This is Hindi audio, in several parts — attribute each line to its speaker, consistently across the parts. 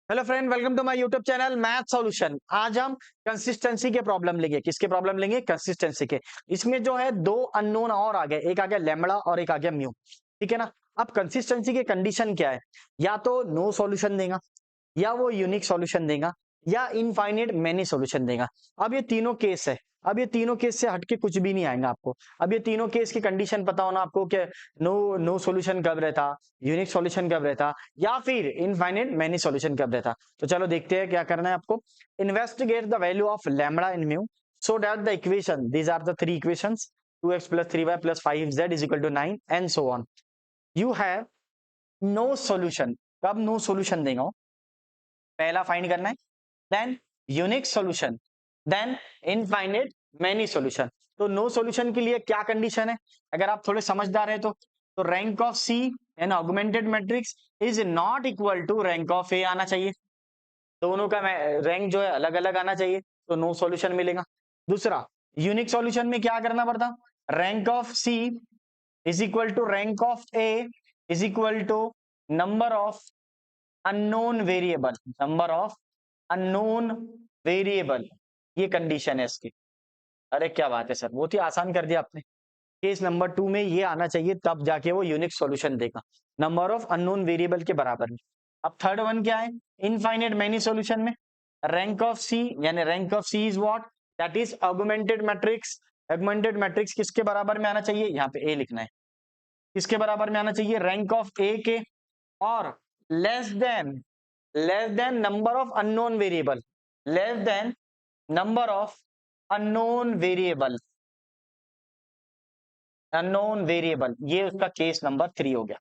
Speaker 1: Hello friend, welcome to my YouTube channel math solution. आज हम कंसिस्टेंसी के प्रॉब्लम लेंगे। किसके प्रॉब्लम लेंगे? कंसिस्टेंसी के। इसमें जो है दो अननोन और आ गए, एक आ गया लैम्बडा और एक आ गया म्यू। ठीक है ना। अब कंसिस्टेंसी के कंडीशन क्या है? या तो नो सॉल्यूशन देगा, या वो यूनिक सॉल्यूशन देगा, या इनफाइनेट मैनी सॉल्यूशन देगा। अब ये तीनों केस है। अब ये तीनों केस से हटके कुछ भी नहीं आएगा आपको। अब ये तीनों केस की कंडीशन पता होना आपको कि नो नो सॉल्यूशन कब रहता, यूनिक सॉल्यूशन कब रहता, या फिर इनफाइनेट मैनी सॉल्यूशन कब रहता। तो चलो देखते हैं क्या करना है आपको। Investigate the value of lambda in mu so that the equation, these are the three equations, 2x plus 3y plus 5z is equal to 9 and so on. You have no solution. कब नो सॉल्यूशन देगा? पहला फाइंड करना है, then unique solution, then infinite many solution. तो नो सॉल्यूशन के लिए क्या कंडीशन है? अगर आप थोड़े समझदार है तो rank of C N augmented matrix is not equal to rank of A आना चाहिए। दोनों का रैंक जो है अलग अलग आना चाहिए, तो नो सॉल्यूशन मिलेगा। दूसरा, यूनिक सॉल्यूशन में क्या करना पड़ता? Rank of C is equal to rank of A is equal to number of unknown variable, number of unknown variable. ये कंडीशन है इसकी। अरे क्या बात है सर, बहुत ही आसान कर दिया आपने। केस नंबर 2 में ये आना चाहिए, तब जाके वो यूनिक सॉल्यूशन देगा, नंबर ऑफ अननोन वेरिएबल के बराबर में। अब थर्ड वन क्या है? इनफाइनेट मैनी सॉल्यूशन में रैंक ऑफ सी, यानी rank of C is what? That is augmented matrix. Augmented matrix किसके बराबर में आना चाहिए? यहाँ पे ए लिखना है। किसके बराबर में आना चाहिए? रैंक ऑफ ए के, और less than number of unknown variable, less than number of unknown variable, unknown variable. ये उसका केस नंबर 3 हो गया।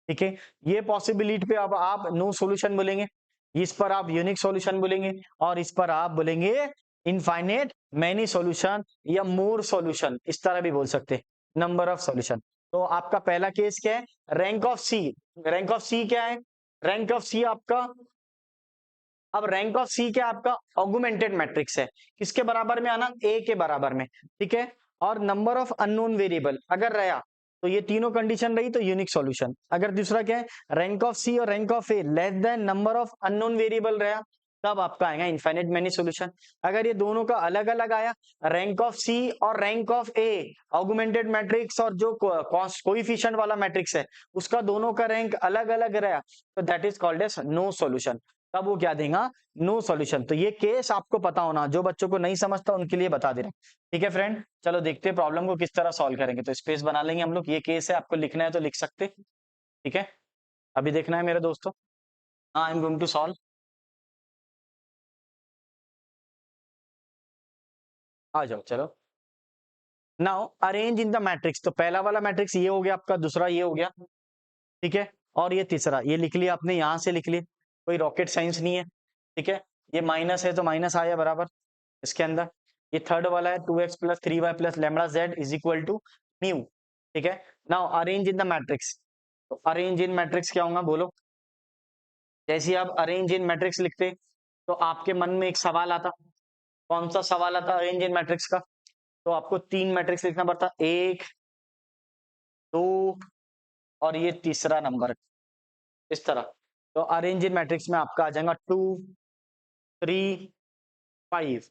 Speaker 1: ठीक है। ये पॉसिबिलिटी पे अब आप नो सॉल्यूशन बोलेंगे, इस पर आप यूनिक सॉल्यूशन बोलेंगे, और इस पर आप बोलेंगे इनफाइनेट मैनी सॉल्यूशन या मोर सॉल्यूशन, इस तरह भी बोल सकते हैं, नंबर ऑफ सॉल्यूशन। तो आपका पहला केस क्या है? Rank of C. Rank of C क्या है? रैंक ऑफ सी आपका, अब रैंक ऑफ सी क्या? आपका ऑगमेंटेड मैट्रिक्स है। किसके बराबर में आना? ए के बराबर में। ठीक है। और नंबर ऑफ अननोन वेरिएबल अगर रहा, तो ये तीनों कंडीशन रही तो यूनिक सॉल्यूशन। अगर दूसरा क्या है? रैंक ऑफ सी और rank of A less than number of unknown variable रहा, तब आपका आएगा इनफाइनेट मैनी सॉल्यूशन। अगर ये दोनों का अलग अलग आया, रैंक ऑफ सी और rank of A, augmented matrix और जो कोएफिशिएंट वाला मैट्रिक्स है, उसका दोनों का रैंक अलग अलग रहा, तो that is called as no solution. तब वो क्या देगा? No solution. तो ये केस आपको पता होना, जो बच्चों को नहीं समझता उनके लिए बता दे रहा हूं। ठीक है फ्रेंड, चलो देखते हैं प्रॉब्लम को किस तरह सॉल्व करेंगे। तो स्पेस बना लेंगे हम लोग। ये केस है, आपको लिखना है तो लिख सकते। ठीक है, अभी देखना है मेरे दोस्तों। I am going to solve. आ जाओ चलो। Now arrange in the matrix. तो पहला वाला मैट्रिक्स ये हो गया आपका, दूसरा ये हो गया। ठीक है, और ये तीसरा ये लिख लिया आपने, यहां से लिख लिया, कोई रॉकेट साइंस नहीं है। ठीक है, ये माइनस है तो माइनस आया बराबर इसके अंदर। ये थर्ड वाला है 2x plus 3y plus lambda Z is equal to new. ठीक है, now arrange in the matrix. तो अरेंज इन मैट्रिक्स क्या होगा बोलो? जैसे आप अरेंज इन मैट्रिक्स लिखते, तो आपके मन में एक सवाल आता। कौन सा सवाल आता अरेंज इन मैट्रिक्स का? तो आपको तीन मैट्रिक्स लिखना पड़ता, एक, दो, और ये तीसरा नंबर, इस तरह। तो अरेंज इन मैट्रिक्स में आपका आ जाएगा 2, 3, 5,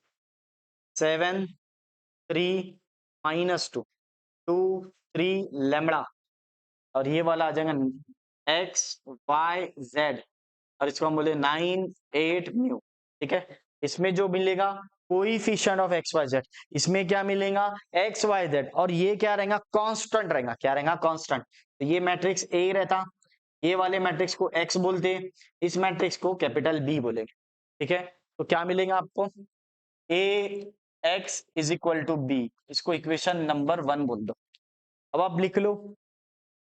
Speaker 1: 7, 3, -2, 2, 3 लैम्बडा, और ये वाला आ जाएगा एक्स वाई जेड, और इसको हम बोले 9, 8 म्यू। ठीक है, इसमें जो मिलेगा coefficient of X Y Z, इसमें क्या मिलेगा? एक्स वाई जेड, और ये क्या रहेगा? कांस्टेंट रहेगा। क्या रहेगा? कांस्टेंट। तो ये मैट्रिक्स ए रहता, ये वाले मैट्रिक्स को एक्स बोलते, इस मैट्रिक्स को कैपिटल बी बोलेंगे। ठीक है, तो क्या मिलेगा आपको? A X is equal to B, इसको इक्वेशन नंबर 1 बोल दो। अब आप लिख लो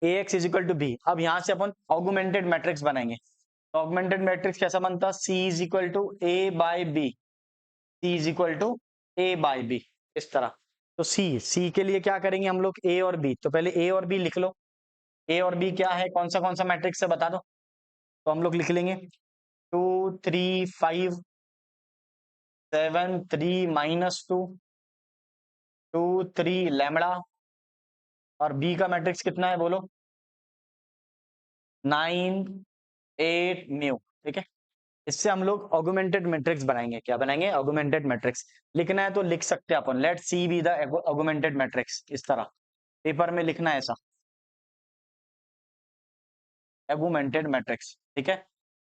Speaker 1: A X is equal to B. अब यहां से अपन ऑगमेंटेड मैट्रिक्स बनाएंगे। तो ऑगमेंटेड मैट्रिक्स कैसा बनता? C is equal to A by B, C is equal to A by B, इस तरह। तो सी के लिए क्या करेंगे हम लोग? ए और बी। तो पहले ए और बी लिख लो। ए और बी क्या है? कौन सा मैट्रिक्स है बता दो। तो हम लोग लिख लेंगे 2, 3, 5, 7, 3, -2, 2, 3 लैम्बडा, और बी का मैट्रिक्स कितना है बोलो? 9, 8 म्यू। ठीक है, इससे हम लोग ऑगुमेंटेड मैट्रिक्स बनाएंगे। क्या बनाएंगे? Augmented matrix. लिखना है तो लिख सकते हैं अपन, let C be the augmented matrix, इस तरह पेपर में लिखना है ऐसा, ऑगुमेंटेड मैट्रिक्स। ठीक है,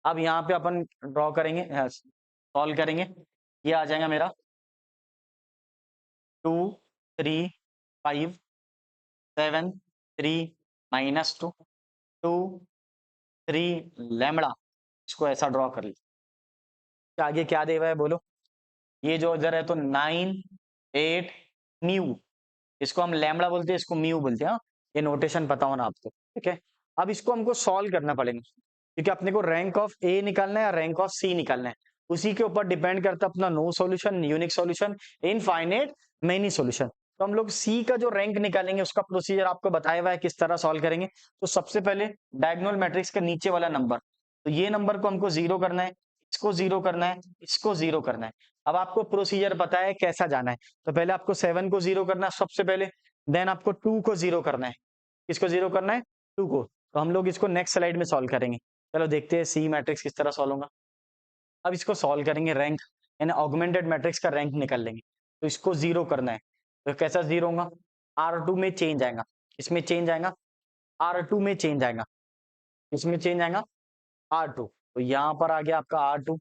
Speaker 1: अब यहाँ पे अपन ड्रॉ करेंगे, सॉल्व करेंगे। ये आ जाएगा मेरा 2 3 5 7 3 -2 2 3 लैम्बडा। इसको ऐसा ड्रॉ कर लीजिए। आगे क्या दे हुआ है बोलो? ये जो इधर है तो 9 8 म्यू, इसको हम लैम्बडा बोलते हैं, इसको म्यू बोलते हैं। हाँ? ये नोटेशन पता होना आपको। ठीक है, अब इसको हमको सॉल्व करना पड़ेगा, क्योंकि अपने को रैंक ऑफ ए निकालना है या रैंक ऑफ सी निकालना है। उसी के ऊपर डिपेंड करता है अपना no solution, unique solution, infinite, many solution. तो हम लोग सी का जो रैंक निकालेंगे उसका प्रोसीजर आपको बताया हुआ है, किस तरह सॉल्व करेंगे। तो सबसे पहले डायगोनल मैट्रिक्स के नीचे वाला नंबर, तो ये नंबर को हमको जीरो करना है, इसको जीरो करना है, इसको जीरो करना है। अब आपको प्रोसीजर पता है कैसा जाना है। तो पहले आपको 7 को जीरो करना है सबसे पहले, देन आपको 2 को जीरो करना है। किसको जीरो करना है? 2 को। तो हम लोग इसको नेक्स्ट स्लाइड में सॉल्व करेंगे। चलो देखते हैं सी मैट्रिक्स किस तरह सॉल्व होगा। अब इसको सॉल्व करेंगे, रैंक यानी ऑगमेंटेड मैट्रिक्स का रैंक निकाल लेंगे। तो इसको जीरो करना है, तो कैसा जीरो होगा? R2 में चेंज आएगा, इसमें चेंज आएगा, R2 में चेंज आएगा, इसमें चेंज आएगा R2। तो यहाँ पर आ गया आपका R2।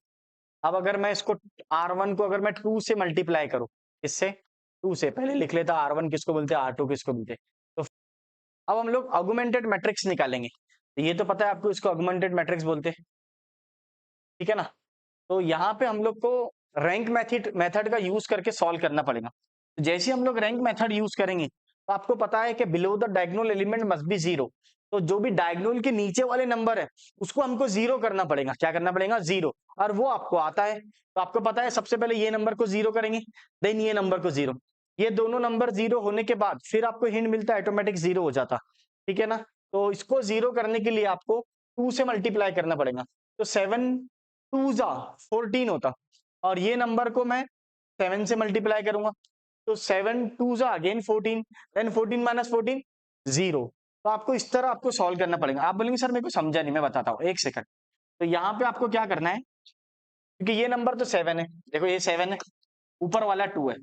Speaker 1: अब अगर मैं इसको R1 को अगर मैं 2 से मल्टीप्लाई करूं, इससे 2 से, पहले लिख लेता R1 किसको बोलते हैं, R2 किसको बोलते हैं। तो अब हम लोग ऑगमेंटेड मैट्रिक्स निकालेंगे। तो ये तो पता है आपको, इसको ऑगमेंटेड मैट्रिक्स बोलते हैं। ठीक है ना? तो यहाँ पे हम लोग को रैंक मेथड का यूज करके सॉल्व करना पड़ेगा। तो जैसे हम लोग रैंक मेथड यूज करेंगे तो आपको पता है कि below the diagonal element must be zero. तो जो भी डायगोनल के नीचे वाले नंबर है उसको हमको जीरो करना पड़ेगा। क्या करना पड़ेगा? जीरो। और वो आपको आता है, तो आपको पता है सबसे पहले ये नंबर को जीरो करेंगे, देन ये नंबर को जीरो। ये दोनों नंबर जीरो होने के बाद फिर आपको हिंट मिलता है, ऑटोमेटिक जीरो हो जाता। ठीक है ना? तो इसको जीरो करने के लिए आपको 2 से मल्टीप्लाई करना पड़ेगा। तो 7 2 जा 14 होता, और ये नंबर को मैं 7 से मल्टीप्लाई करूंगा, तो 7 2 जा अगेन 14, देन 14 माइनस 14 जीरो। तो आपको इस तरह आपको सॉल्व करना पड़ेगा। आप बोलेंगे सर मेरे को समझा नहीं, मैं बताता हूँ, एक सेकंड। तो यहाँ पे आपको क्या करना है, क्योंकि ये नंबर तो 7 है, देखो ये 7 है, ऊपर वाला 2 है।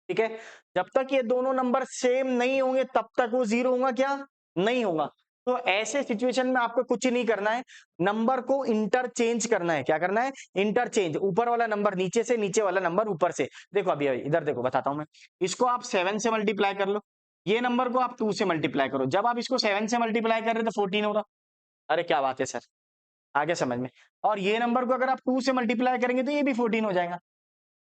Speaker 1: ठीक है, जब तक ये दोनों नंबर सेम नहीं होंगे तब तक वो जीरो होगा क्या? नहीं होगा। तो ऐसे सिचुएशन में आपको कुछ नहीं करना है, नंबर को इंटरचेंज करना है। क्या करना है? इंटरचेंज, ऊपर वाला नंबर नीचे से, नीचे वाला नंबर ऊपर से। देखो अभी इधर देखो, बताता हूं मैं। इसको आप 7 से मल्टीप्लाई कर लो, ये नंबर को आप 2 से मल्टीप्लाई करो। जब आप इसको 7 से मल्टीप्लाई कर रहे तो 14 हो रहा। अरे क्या बात है सर, आगे समझ में। और ये नंबर को अगर आप 2 से मल्टीप्लाई करेंगे तो ये भी 14 हो जाएगा।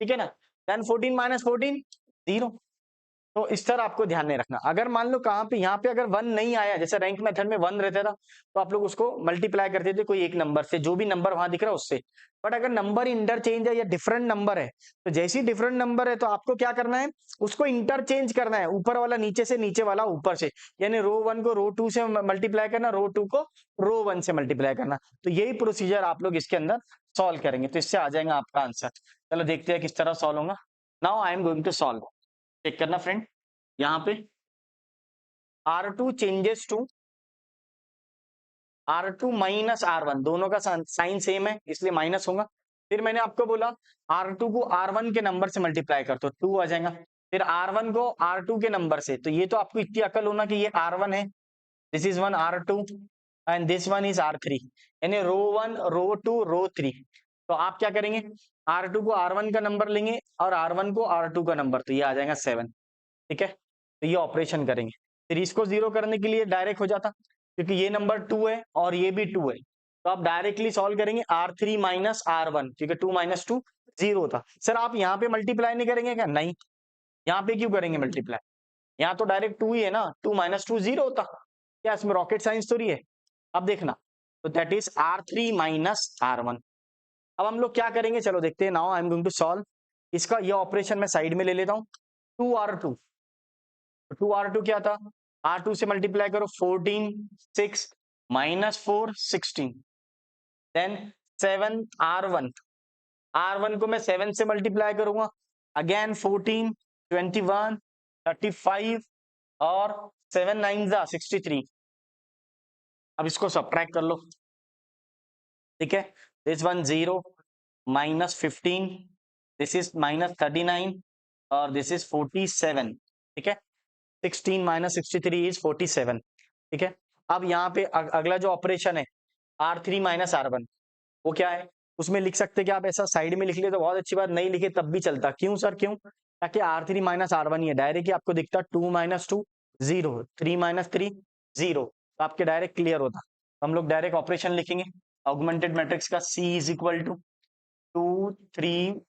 Speaker 1: ठीक है ना? Then 14 minus 14 zero. तो इस तरह आपको ध्यान में रखना। अगर मान लो कहाँ पे, यहाँ पे अगर 1 नहीं आया, जैसे रैंक मेथड में 1 रहता था, तो आप लोग उसको मल्टीप्लाई करते थे कोई एक नंबर से, जो भी नंबर वहां दिख रहा है उससे। बट अगर नंबर इंटरचेंज है या डिफरेंट नंबर है, तो जैसे ही डिफरेंट नंबर है तो आपको क्या करना है, उसको इंटरचेंज करना है, ऊपर वाला नीचे से, नीचे वाला ऊपर से। यानी रो 1 को रो 2 से मल्टीप्लाई करना, रो 2 को रो 1 से मल्टीप्लाई करना। तो यही प्रोसीजर आप लोग इसके अंदर सॉल्व करेंगे, तो इससे आ जाएगा आपका आंसर। चलो देखते हैं किस तरह सॉल्व होगा। Now I am going to solve. Check करना फ्रेंड, यहाँ पे R2 changes to R2 minus R1, दोनों का साइन सेम है इसलिए माइनस होगा। फिर मैंने आपको बोला R2 को R1 के नंबर से मल्टीप्लाई कर, तो 2 आ जाएगा। फिर R1 को R2 के नंबर से, तो ये तो आपको इतनी अकल होना कि ये R1 है, this is one R2 and this one is R3, यानी रो 1 रो 2 रो 3। तो आप क्या करेंगे, R2 को R1 का नंबर लेंगे और R1 को R2 का नंबर, तो ये आ जाएगा 7। ठीक है, तो ये ऑपरेशन करेंगे। फिर इसको जीरो करने के लिए डायरेक्ट हो जाता, क्योंकि ये नंबर 2 है और ये भी 2 है, तो आप डायरेक्टली सॉल्व करेंगे R3 माइनस R1, क्योंकि 2 माइनस 2 जीरो होता। सर आप यहाँ पे मल्टीप्लाई नहीं करेंगे क्या? नहीं, यहाँ पे क्यों करेंगे मल्टीप्लाई, यहाँ तो डायरेक्ट 2 ही है ना, 2 माइनस 2 जीरो होता। क्या इसमें रॉकेट साइंस थोड़ी है? अब देखना, तो that is R3 minus R1। अब हम लोग क्या करेंगे, चलो देखते हैं। Now I am going to solve इसका, ये ऑपरेशन मैं साइड में ले लेता हूँ। 2R2, 2R2 क्या था, R2 से मल्टीप्लाई करो 14 6 माइनस 4 16, देन 7R1, R1 को मैं 7 से मल्टीप्लाई करूंगा, अगेन 14 21 35 और 7 9 जा 63। अब इसको सब्ट्रैक्ट कर लो। ठीक है, दिस वन 0, -15, दिस इज -39 और दिस इज 47। ठीक है, 16 - 63 इज 47। ठीक है, अब यहाँ पे अगला जो ऑपरेशन है R3 - R1, वो क्या है? उसमें लिख सकते कि आप ऐसा साइड में लिख लिए तो बहुत अच्छी बात, नहीं लिखे तब भी चलता। क्यों सर, क्यों? ताकि R3 - R1 ही है, डायरेक्ट ही आपको दिखता 2 - 2 0, 3 - 3 0, तो आपके डायरेक्ट क्लियर होता। हम लोग डायरेक्ट ऑपरेशन लिखेंगे ऑगमेंटेड मैट्रिक्स का। C इज इक्वल टू 2 3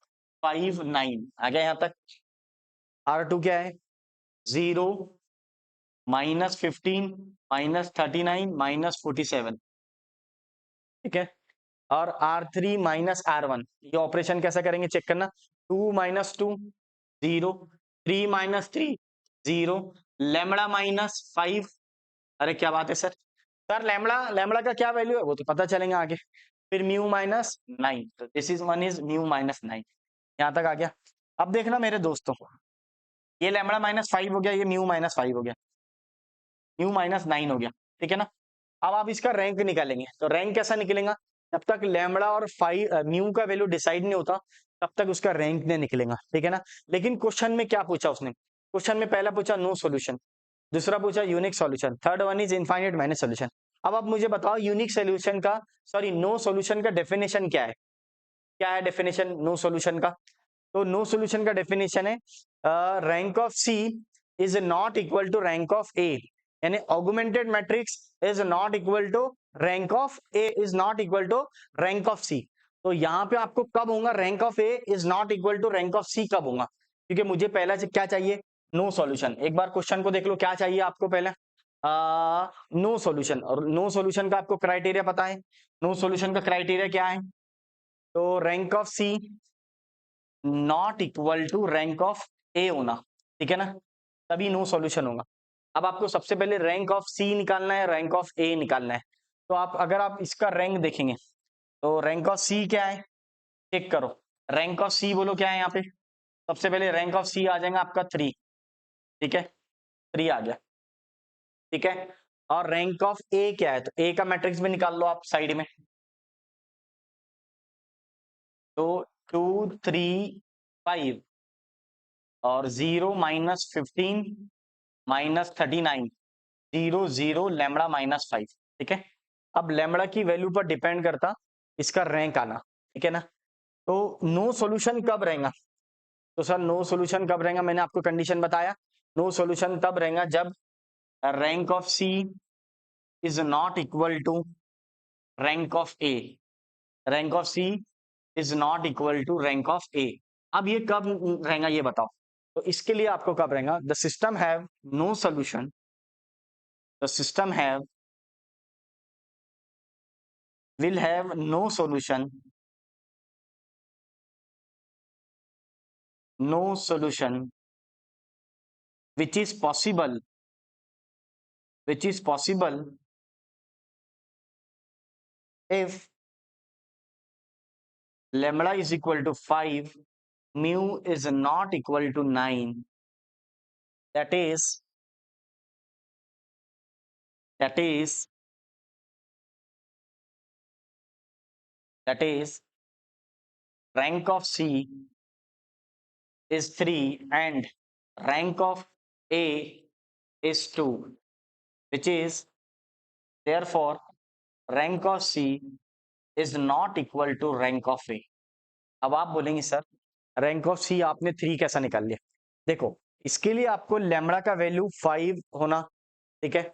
Speaker 1: 5 9 आ गया यहाँ तक। R2 क्या है? 0 -15 -39 -47। ठीक है, और R3 - R1, ये ऑपरेशन कैसा करेंगे चेक करना। 2 - 2 0, 3 - 3 0, लैम्बडा -5। अरे क्या बात है सर, सर लैम्बडा लैम्बडा का क्या वैल्यू है वो तो पता चलेगा आगे। फिर म्यू -9, तो this is one is mu -9। यहाँ तक आ गया। अब देखना मेरे दोस्तों, ये लैम्बडा -5 हो गया, ये म्यू -5 हो गया, म्यू -9 हो गया। ठीक है ना, अब आप इसका रैंक निकालेंगे, तो रैंक कैसा निकलेगा? जब तक लैम्बडा और म्यू का वैल्यू डिसाइड नहीं होता तब तक उसका रैंक नहीं निकलेगा। ठीक है ना, लेकिन क्वेश्चन में क्या पूछा उसने? क्वेश्चन में पहला पूछा नो सॉल्यूशन, दूसरा पूछा unique solution, third one is infinite minus solution. अब आप मुझे बताओ यूनिक सॉल्यूशन का, सॉरी नो सॉल्यूशन का डेफिनेशन क्या है? क्या है डेफिनेशन नो सॉल्यूशन का? तो नो सॉल्यूशन का डेफिनेशन है rank of C is not equal to rank of A, यानी augmented matrix is not equal to rank of A is not equal to rank of C. तो यहाँ पे आपको कब होगा rank of A is not equal to rank of C, कब होगा? क्योंकि मुझे पहला से क्या चाहिए? No solution. एक बार क्वेश्चन को देख लो, क्या चाहिए आपको पहले? नो सॉल्यूशन, और नो सॉल्यूशन का आपको क्राइटेरिया पता है। नो सॉल्यूशन का क्राइटेरिया क्या है? तो rank of C not equal to rank of A होना। ठीक है ना, तभी नो सॉल्यूशन होगा। अब आपको सबसे पहले रैंक ऑफ सी निकालना है, रैंक ऑफ ए निकालना है। तो आप अगर आप इसका रैंक देखेंगे तो रैंक ऑफ सी क्या है चेक करो। रैंक ऑफ सी बोलो क्या है यहाँ पे? सबसे पहले रैंक ऑफ सी आ जाएगा आपका 3। ठीक है, 3 आ गया। ठीक है, और रैंक ऑफ ए क्या है? तो ए का मैट्रिक्स भी निकाल लो आप साइड में। तो 2 3 5 और 0 -15 -39 0 0 लैम्बडा -5। ठीक है, अब लैम्बडा की वैल्यू पर डिपेंड करता इसका रैंक आना। ठीक है ना, तो नो सॉल्यूशन कब रहेगा? तो सर नो सॉल्यूशन कब रहेगा? मैंने आपको कंडीशन बताया, नो सॉल्यूशन तब रहेगा जब rank of C is not equal to rank of A, rank of C is not equal to rank of A. अब ये कब रहेगा ये बताओ। तो इसके लिए आपको कब रहेगा? The system have no solution, the system have will have no solution, no solution which is possible, which is possible if lambda is equal to 5, mu is not equal to 9, that is that is that is rank of C is 3 and rank of A is 2, which is therefore rank of C is not equal to rank of A। अब आप बोलेंगे सर रैंक ऑफ सी आपने 3 कैसा निकाल लिया? देखो इसके लिए आपको लैम्बडा का वैल्यू 5 होना। ठीक है,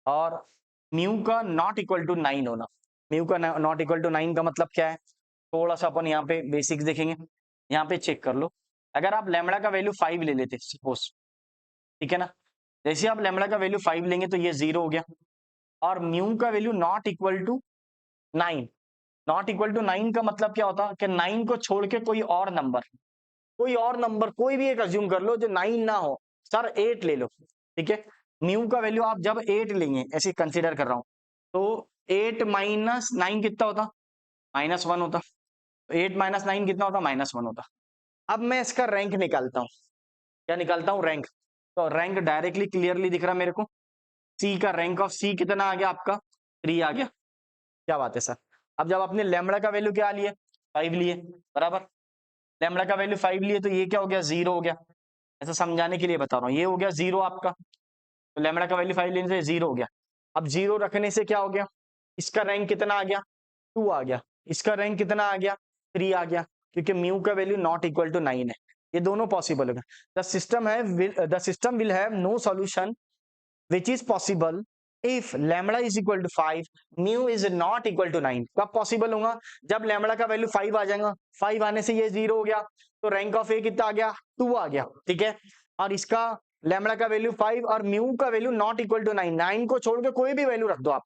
Speaker 1: और म्यू का नॉट इक्वल टू 9 होना। म्यू का नॉट इक्वल टू 9 का मतलब क्या है? थोड़ा सा अपन यहाँ पे बेसिक्स देखेंगे। यहाँ पे चेक कर लो, अगर आप लैम्बडा का वैल्यू 5 ले लेते सपोज, ठीक है ना, जैसे आप लैम्बडा का वैल्यू 5 लेंगे तो ये 0 हो गया, और म्यू का value not equal to 9। Not equal to 9 का मतलब क्या होता है कि 9 को छोड़ के कोई और नंबर, कोई और नंबर कोई भी एक अज्यूम कर लो जो 9 ना हो। सर 8 ले लो। ठीक है, म्यू का वैल्यू आप जब 8 लेंगे, ऐसे कंसीडर कर रहा हूं, तो 8 - 9 कितना होता? -1 होता। 8 - 9 कितना होता? -1 होता। अब मैं इसका रैंक निकालता हूं। क्या निकालता हूं? रैंक। तो रैंक डायरेक्टली क्लियरली दिख रहा मेरे को। सी का रैंक ऑफ सी कितना आ गया आपका? 3 आ गया। क्या बात है सर, अब जब आपने लैम्बडा का वैल्यू क्या लिए, 5 लिए, बराबर, लैम्बडा का वैल्यू 5 लिए तो ये क्या हो गया, 0 हो गया। ऐसा समझाने के लिए बता रहा हूँ, ये हो गया 0 आपका, तो लैम्बडा का वैल्यू 5 लेने से 0 हो गया। अब 0 रखने से क्या हो गया, इसका रैंक कितना आ गया, 2 आ गया, इसका रैंक कितना आ गया, 3 आ गया, क्योंकि म्यू का वैल्यू नॉट इक्वल टू 9 है। ये दोनों पॉसिबल होगा। The system will have no solution which is possible if lambda is equal to 5, mu is not equal to 9। कब पॉसिबल होगा, जब लैम्बडा का वैल्यू 5 आ जाएगा, 5 आने से ये 0 हो गया, तो रैंक ऑफ ए कितना आ गया, 2 आ गया, ठीक है। और इसका लैम्बडा का वैल्यू 5 और म्यू का वैल्यू नॉट इक्वल टू 9, 9 को छोड़ के कोई भी वैल्यू रख दो आप,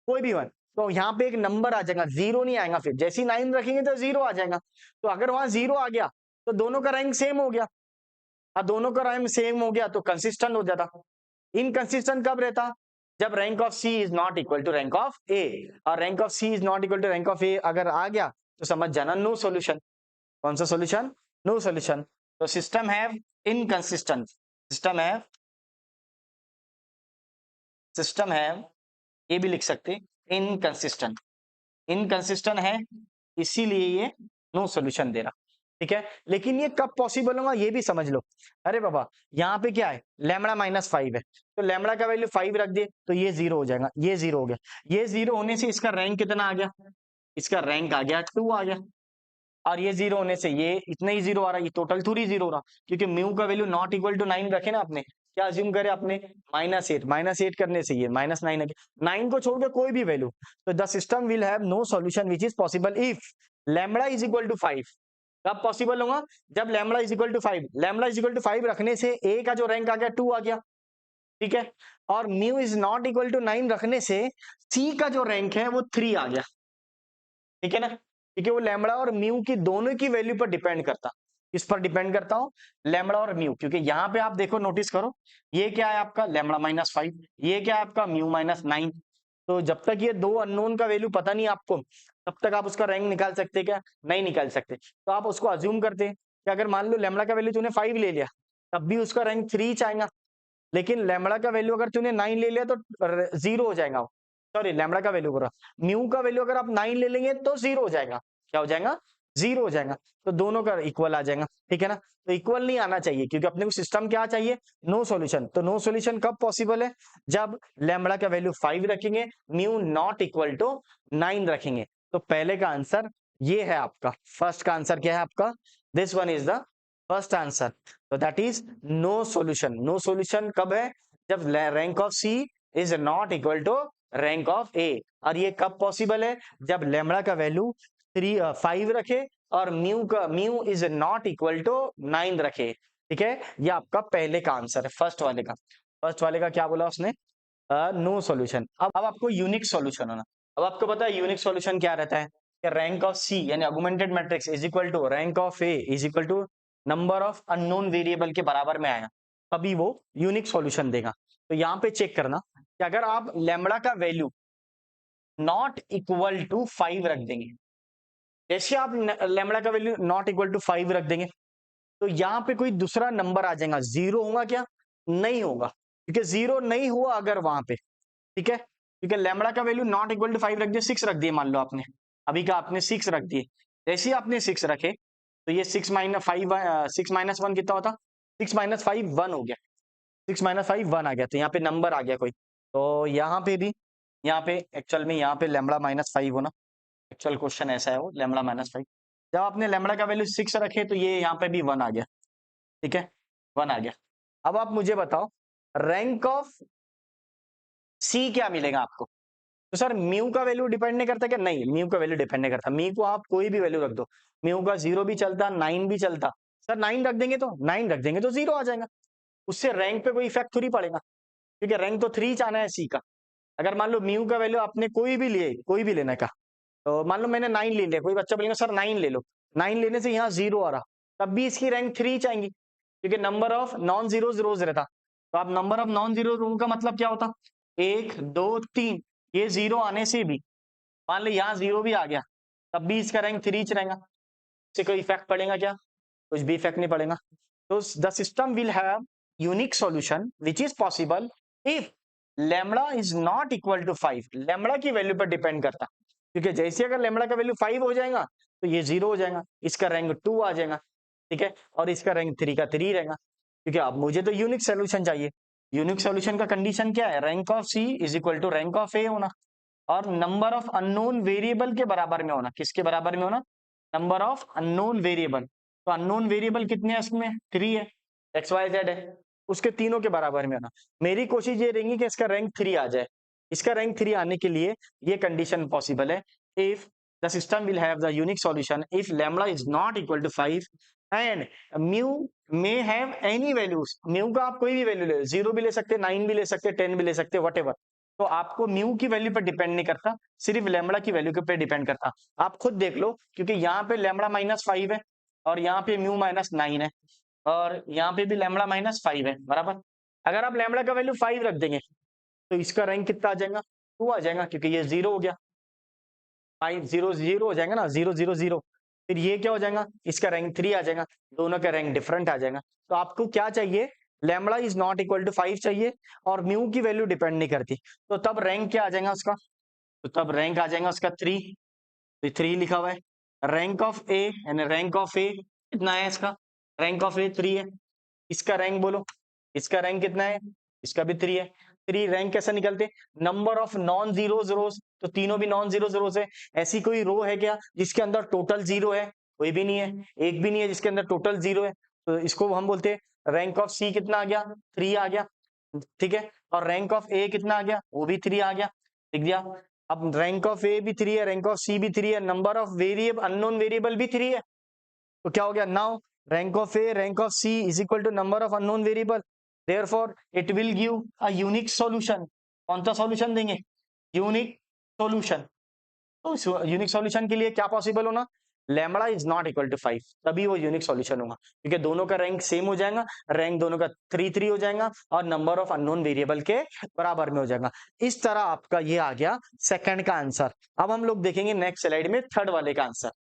Speaker 1: कोई भी वन, तो यहाँ पे एक नंबर आ जाएगा, 0 नहीं आएगा, फिर जैसे ही 9 रखेंगे तो 0 आ जाएगा। तो अगर वहां 0 आ गया तो दोनों का रैंक सेम हो गया, और दोनों का रैंक सेम हो गया तो कंसिस्टेंट हो जाता। इनकंसिस्टेंट कब रहता, जब rank of C is not equal to rank of A, और rank of C is not equal to rank of A अगर आ गया तो समझ जाना नो सॉल्यूशन। कौन सा सॉल्यूशन, नो सॉल्यूशन। तो system have inconsistent, system have ये भी लिख सकते, इनकंसिस्टेंट, इनकंसिस्टेंट है, इसीलिए ये नो सॉल्यूशन दे रहा, ठीक है। लेकिन ये कब पॉसिबल होगा ये भी समझ लो। अरे बाबा यहाँ पे क्या है, लैम्बडा -5 है, तो लैम्बडा का वैल्यू 5 रख दिए तो ये 0 हो जाएगा, ये 0 हो गया, ये 0 होने से इसका रैंक कितना आ गया, इसका रैंक आ गया 2 आ गया, और ये 0 होने से ये इतना ही 0 आ रहा है, ये टोटल थोड़ी 0 हो रहा, क्योंकि म्यू का वैल्यू नॉट इक्वल टू 9 रखे ना आपने, क्या अज्यूम करे आपने, -8 करने से ये -9 आ गया, 9 को छोड़ के कोई भी वैल्यू। तो the system will have no solution which is possible if lambda is equal to 5। कब पॉसिबल होगा, जब lambda is equal to 5, lambda is equal to 5 रखने से ए का जो रैंक आ गया 2 आ गया, ठीक है, और mu is not equal to 9 रखने से सी का जो रैंक है वो 3 आ गया, ठीक है ना, क्योंकि वो लैम्बडा और म्यू की दोनों की वैल्यू पर डिपेंड करता। किस पर डिपेंड करता हूं, लैम्बडा और म्यू, क्योंकि यहाँ पे आप देखो, नोटिस करो, ये क्या है आपका लैम्बडा -5, ये क्या है आपका म्यू -9। तो जब तक ये दो अननोन का वैल्यू पता नहीं आपको, तब तक आप उसका रैंक निकाल सकते क्या, नहीं निकाल सकते। तो आप उसको अज्यूम करते कि अगर मान लो लैम्बडा का वैल्यू तूने 5 ले लिया, तब भी उसका रैंक 3 आएगा, लेकिन लैम्बडा का वैल्यू अगर तूने 9 ले लिया तो 0 हो जाएगा, सॉरी लैम्बडा का वैल्यू बोला, म्यू का वैल्यू अगर आप 9 ले लेंगे तो 0 हो जाएगा, क्या हो जाएगा, 0 हो जाएगा। तो दोनों का इक्वल आ जाएगा, ठीक है ना। तो इक्वल नहीं आना चाहिए, क्योंकि अपने को सिस्टम क्या चाहिए, नो सॉल्यूशन। तो नो सॉल्यूशन कब पॉसिबल है, जब लैम्बडा का वैल्यू 5 रखेंगे, म्यू नॉट इक्वल टू 9 रखेंगे। तो पहले का आंसर ये है आपका, फर्स्ट का आंसर क्या है आपका, this one is the first answer. तो that is no solution. No solution कब है, जब rank of C is not equal to rank of A. और ये कब पॉसिबल है, जब लैम्बडा का वैल्यू 5 रखे और mu is not equal to 9 रखे, ठीक है। ये आपका पहले का आंसर है, फर्स्ट वाले का। फर्स्ट वाले का क्या बोला उसने, नो सॉल्यूशन। अब आपको यूनिक सॉल्यूशन होना। अब आपको पता है यूनिक सॉल्यूशन क्या रहता है, कि रैंक ऑफ सी यानी augmented matrix is equal to rank of A is equal to number of unknown variable के बराबर में आया, तभी वो यूनिक सॉल्यूशन देगा। तो यहाँ पे चेक करना कि अगर आप लैम्बडा का वैल्यू नॉट इक्वल टू 5 रख देंगे, जैसे आप लैम्बडा का वैल्यू नॉट इक्वल टू 5 रख देंगे, तो यहाँ पे कोई दूसरा नंबर आ जाएगा, 0 होगा क्या, नहीं होगा, क्योंकि 0 नहीं हुआ अगर वहां पे, ठीक है। क्योंकि लैम्बडा का वैल्यू नॉट इक्वल टू 5 रख दिया, 6 रख दिए मान लो आपने, अभी का आपने 6 रख दिए, जैसे ही आपने 6 रखे तो ये 6 माइनस 5 6 माइनस 1 कितना होता, 6 माइनस 5 1 हो गया, 6 माइनस 5 1 आ गया, तो यहाँ पे नंबर आ गया कोई। तो यहाँ पे भी, यहाँ पे एक्चुअल में यहाँ पे लैम्बडा -5 होना, एक्चुअल क्वेश्चन ऐसा है वो, लैम्बडा -5। जब आपने लैम्बडा का वैल्यू 6 रखे तो ये यहाँ पे भी 1 आ गया, ठीक है, 1 आ गया। अब आप मुझे बताओ रैंक ऑफ सी क्या मिलेगा आपको। तो सर म्यू का वैल्यू डिपेंड नहीं करता क्या, नहीं, म्यू का वैल्यू डिपेंड नहीं करता, म्यू को आप कोई भी वैल्यू रख दो, म्यू का 0 भी चलता, 9 भी चलता। सर 9 रख देंगे तो 9 रख देंगे तो 0 आ जाएगा, उससे रैंक पे कोई इफेक्ट थोड़ी पड़ेगा, क्योंकि रैंक तो 3 आना है सी का। अगर मान लो म्यू का वैल्यू आपने कोई भी लिए, कोई भी लेने का, तो मान लो मैंने 9 ले लिया, कोई बच्चा बोलेगा सर 9 ले लो, 9 लेने से यहाँ 0 आ रहा, तब भी इसकी रैंक 3 आएंगी, क्योंकि नंबर ऑफ नॉन जीरो रोज रहता। तो आप नंबर ऑफ नॉन जीरो रो का मतलब क्या होता, 1 2 3, ये 0 आने से भी मान लो यहाँ 0 भी आ गया, तब भी इसका रैंक 3 रहेगा, इससे कोई इफेक्ट पड़ेगा क्या, कुछ भी इफेक्ट नहीं पड़ेगा। तो the system will have unique solution which is possible if lambda is not equal to 5, lambda की वैल्यू पर डिपेंड करता, क्योंकि जैसे अगर लेमड़ा का वैल्यू 5 हो जाएगा तो ये 0 हो जाएगा, इसका रैंक 2 आ जाएगा, ठीक है, और इसका रैंक 3 का 3 रहेगा, क्योंकि अब मुझे तो यूनिक सोल्यूशन चाहिए। यूनिक सोल्यूशन का कंडीशन क्या है? Rank of C is equal to rank of A होना और नंबर ऑफ अननोन वेरिएबल के बराबर में होना। किसके बराबर में होना? Number of unknown variable. तो अननोन वेरिएबल कितने हैं इसमें? 3 है, एक्स वाई जेड है, उसके तीनों के बराबर में होना। मेरी कोशिश ये रहेगी कि इसका रैंक 3 आ जाए। इसका रैंक 3 आने के लिए ये कंडीशन पॉसिबल है, if the system will have the unique solution if lambda is not equal to 5 and mu may have any values. Mu का आप कोई भी वैल्यू ले, 0 भी ले सकते, 9 भी ले सकते, 10 भी ले सकते, व्हाटएवर। तो आपको म्यू की वैल्यू पर डिपेंड नहीं करता, सिर्फ लैम्बडा की वैल्यू पे डिपेंड करता। आप खुद देख लो, क्योंकि यहाँ पे लैम्बडा -5 है और यहाँ पे म्यू -9 है और यहाँ पे भी लैम्बडा -5 है, बराबर। अगर आप लैम्बडा का वैल्यू 5 रख देंगे तो इसका रैंक कितना आ जाएगा? 2 आ जाएगा, क्योंकि ये 0 हो गया, 5 0 0 हो जाएगा ना, 0 0 0। फिर ये क्या हो जाएगा? इसका रैंक 3 आ जाएगा, दोनों का रैंक डिफरेंट आ जाएगा। तो आपको क्या चाहिए? Lambda is not equal to 5 चाहिए और म्यू की वैल्यू डिपेंड नहीं करती। तो तब रैंक क्या आ जाएगा उसका? तो तब रैंक आ जाएगा उसका 3। तो 3 लिखा हुआ है। रैंक ऑफ ए यानी रैंक ऑफ ए कितना है? इसका रैंक ऑफ ए 3 है। इसका रैंक बोलो, इसका रैंक कितना है? इसका भी 3 है। 3 रैंक कैसे निकलते? नंबर ऑफ नॉन जीरोज रोज, तो तीनों भी नॉन जीरोज रोज है। ऐसी कोई रो है क्या जिसके अंदर टोटल 0 है? कोई भी नहीं है, एक भी नहीं है जिसके अंदर टोटल 0 है। तो इसको हम बोलते हैं रैंक ऑफ सी कितना आ गया? 3 आ गया, ठीक है। और रैंक ऑफ ए कितना आ गया? वो भी 3 आ गया, लिख दिया। अब रैंक ऑफ ए भी 3 है, रैंक ऑफ सी भी 3 है, number of variable unknown variable भी 3 है। तो क्या हो गया? Now rank of A, rank of C is equal to number of unknown variable. Therefore, it will give a unique solution. कौन सा सॉल्यूशन देंगे? Unique solution. तो यूनिक सॉल्यूशन के लिए क्या पॉसिबल होना? Lambda is not equal to 5, तभी वो यूनिक सॉल्यूशन होगा, क्योंकि दोनों का रैंक सेम हो जाएगा, रैंक दोनों का 3 3 हो जाएगा और नंबर ऑफ अननोन वेरिएबल के बराबर में हो जाएगा। इस तरह आपका ये आ गया सेकंड का आंसर। अब हम लोग देखेंगे नेक्स्ट स्लाइड में थर्ड वाले का आंसर।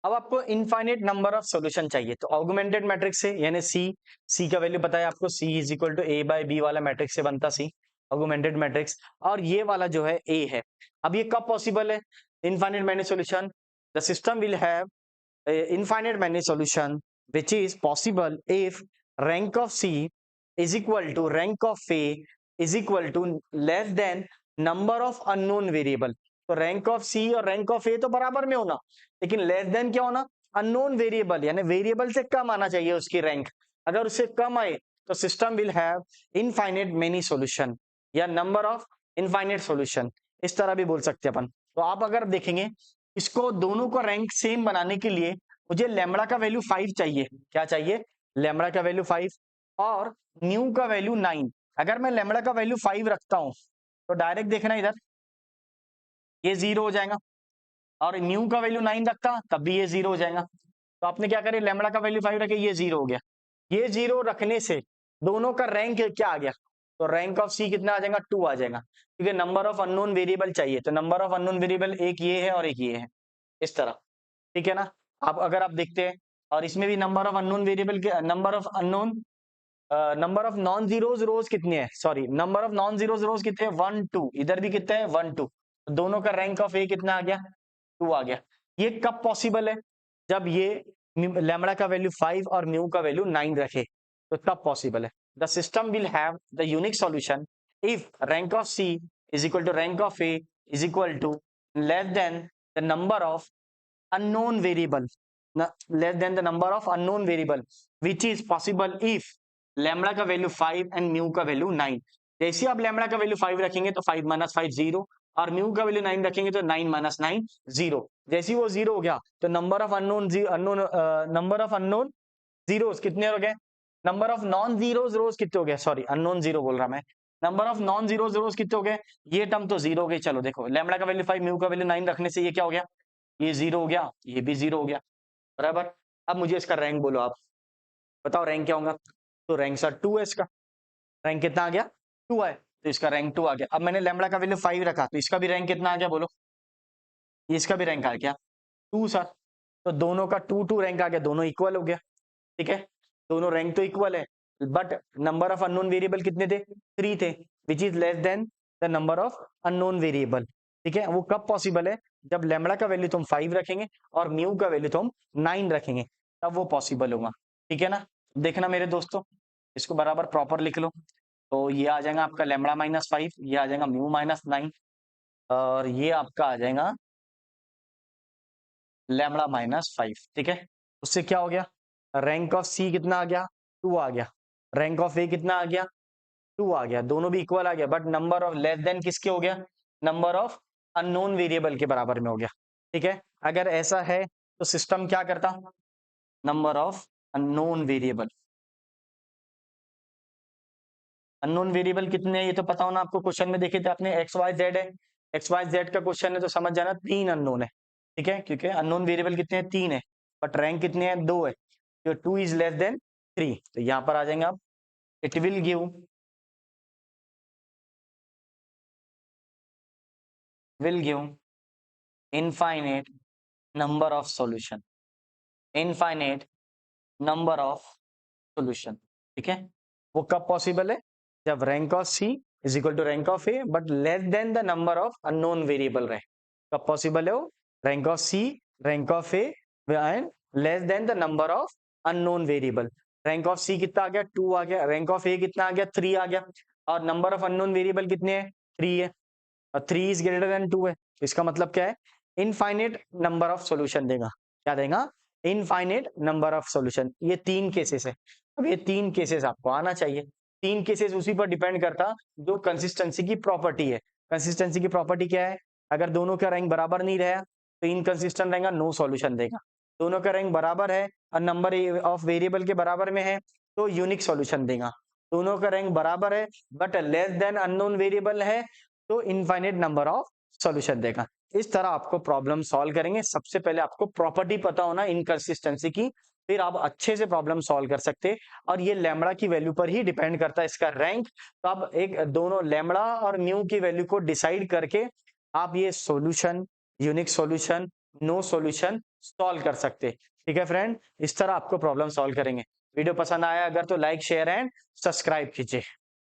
Speaker 1: अब आपको इनफाइनाइट नंबर ऑफ सॉल्यूशन चाहिए, तो ऑगमेंटेड मैट्रिक्स से यानी सी का वैल्यू बताया आपको, C is equal to A by B वाला मैट्रिक्स से बनता सी, ऑगमेंटेड मैट्रिक्स। और ये वाला जो है ए है। अब ये कब पॉसिबल है? Infinite many solution, the system will have infinite many solution which is possible if rank of C is equal to rank of A is equal to less than number of unknown variable. तो रैंक ऑफ सी और रैंक ऑफ ए तो बराबर में होना, लेकिन लेस देन क्या होना? अननोन वेरिएबल, यानी वेरिएबल से कम आना चाहिए उसकी रैंक। अगर उससे कम आए तो system will have infinite many solution या नंबर ऑफ इनफाइनाइट सॉल्यूशन, इस तरह भी बोल सकते हैं अपन। तो आप अगर देखेंगे इसको दोनों को रैंक सेम बनाने के लिए मुझे लैम्बडा का वैल्यू 5 चाहिए। क्या चाहिए? लैम्बडा का वैल्यू 5 और न्यू का वैल्यू 9। अगर मैं लैम्बडा का वैल्यू 5 रखता हूं तो डायरेक्ट देखना इधर, ये 0 हो जाएगा, और न्यू का वैल्यू 9 रखता तब भी ये 0 हो जाएगा। तो आपने क्या करे? लैम्बडा का वैल्यू 5 रखे, ये 0 हो गया। ये 0 रखने से दोनों का रैंक क्या आ गया? तो रैंक ऑफ सी कितना आ जाएगा? 2 आ जाएगा, क्योंकि नंबर ऑफ अननोन वेरिएबल चाहिए। तो नंबर ऑफ अननोन वेरिएबल एक ये है और एक ये है, इस तरह, ठीक है ना। अब अगर आप देखते हैं, और इसमें भी नंबर ऑफ अननोन वेरिएबल के number of unknown number of non zeros rows कितने हैं? Sorry, number of non zeros rows कितने हैं? 1 2। इधर भी कितने हैं? 1 2। दोनों का रैंक ऑफ ए कितना आ गया? 2 आ गया। ये कब पॉसिबल है? जब ये लैम्बडा का वैल्यू 5 और म्यू का वैल्यू 9 रखे, तो तब पॉसिबल है। The system will have the unique solution if rank of C is equal to rank of A is equal to less than the number of unknown variable, less than the number of unknown variable, which is possible if lambda का वैल्यू 5 एंड म्यू का वैल्यू 9। जैसे आप लैम्बडा का वैल्यू 5 रखेंगे तो 5 - 5 0, और म्यू का वैल्यू 9 रखेंगे तो 9 - 9 0। जैसे वो 0 हो गया तो number of unknown number of unknown zeros कितने हो गए? Number of non zeros rows कितने हो गए? सॉरी, अननोन 0 बोल रहा मैं। Number of non zeros rows कितने हो गए? ये टर्म तो 0 हो गई। चलो देखो, लैम्बडा का वैल्यू 5 म्यू का वैल्यू 9 रखने से ये क्या हो गया? ये 0 हो गया, ये भी 0 हो गया, बराबर। अब मुझे इसका रैंक बोलो, आप बताओ रैंक क्या होगा? तो रैंक सर 2 है, इसका रैंक कितना आ गया? 2 है, तो इसका रैंक 2 आ गया। अब मैंने लैम्बडा का वैल्यू 5 रखा, तो इसका भी रैंक कितना आ गया बोलो? इसका भी रैंक आ गया 2 सर। तो दोनों का 2 2 रैंक आ गया, दोनों इक्वल हो गया, ठीक है। दोनों रैंक तो इक्वल है, but number of unknown variable कितने थे? 3 थे, which is less than the number of unknown variable. ठीक है, वो कब पॉसिबल है, जब लैम्बडा का वैल्यू तुम 5 रखेंगे और म्यू का वैल्यू तुम 9 रखेंगे, तब वो पॉसिबल होगा। ठीक है ना, देखना मेरे दोस्तों, इसको बराबर प्रॉपर लिख लो। तो ये आ जाएगा आपका लैम्बडा -5, ये आ जाएगा म्यू -9, और ये आपका आ जाएगा लैम्बडा -5। ठीक है, उससे क्या हो गया, रैंक ऑफ सी कितना आ गया, 2 आ गया, रैंक ऑफ ए कितना आ गया, 2 आ गया, दोनों भी इक्वल आ गया, but number of less than किसके हो गया, नंबर ऑफ अननोन वेरिएबल के बराबर में हो गया। ठीक है, अगर ऐसा है तो सिस्टम क्या करता, number of unknown variable, unknown variable कितने हैं ये तो पता होना आपको, क्वेश्चन में देखे थे आपने, एक्स वाई जेड है, एक्स वाई जेड का क्वेश्चन है तो समझ जाना 3 अननोन है। ठीक है, क्योंकि अननोन वेरिएबल कितने हैं, 3 है, बट रैंक कितने हैं, 2 है, तो 2 इज लेस देन 3, तो यहाँ पर आ जाएंगे आप, it will give infinite number of solution, infinite number of solution. ठीक है, वो कब पॉसिबल है, जब rank of C is equal to rank of A but less than the number of unknown variable रहे, कब पॉसिबल है वो, rank of C, rank of A and less than the number of unknown variable. Rank of C कितना आ गया, 2 आ गया, रैंक ऑफ ए कितना आ गया, 3 आ गया, और नंबर ऑफ अननोन वेरिएबल कितने हैं, 3 है, और 3 इज ग्रेटर देन 2 है, इसका मतलब क्या है, इनफाइनेट नंबर ऑफ सॉल्यूशन देगा, क्या देगा, इनफाइनेट नंबर ऑफ सॉल्यूशन। ये 3 केसेस है, अब ये 3 केसेस आपको आना चाहिए, 3 केसेस उसी पर डिपेंड करता जो कंसिस्टेंसी की प्रॉपर्टी है। कंसिस्टेंसी की प्रॉपर्टी क्या है, अगर दोनों का रैंक बराबर नहीं रहा तो इनकंसिस्टेंट रहेगा, नो सॉल्यूशन देगा, दोनों का रैंक बराबर है और नंबर ऑफ वेरिएबल के बराबर में है तो यूनिक सॉल्यूशन देगा, दोनों का रैंक बराबर है but less then unknown variable है तो इनफाइनेट नंबर ऑफ सॉल्यूशन देगा। इस तरह आपको प्रॉब्लम सॉल्व करेंगे, सबसे पहले आपको प्रॉपर्टी पता होना इनकंसिस्टेंसी की, फिर आप अच्छे से प्रॉब्लम सॉल्व कर सकते, और ये लैम्बडा की वैल्यू पर ही डिपेंड करता है इसका रैंक, तो आप एक दोनों लैम्बडा और म्यू की वैल्यू को डिसाइड करके आप ये solution, unique solution, no solution solve कर सकते। ठीक है फ्रेंड, इस तरह आपको प्रॉब्लम सॉल्व करेंगे। वीडियो पसंद आया अगर तो लाइक शेयर एंड सब्सक्राइब कीजिए।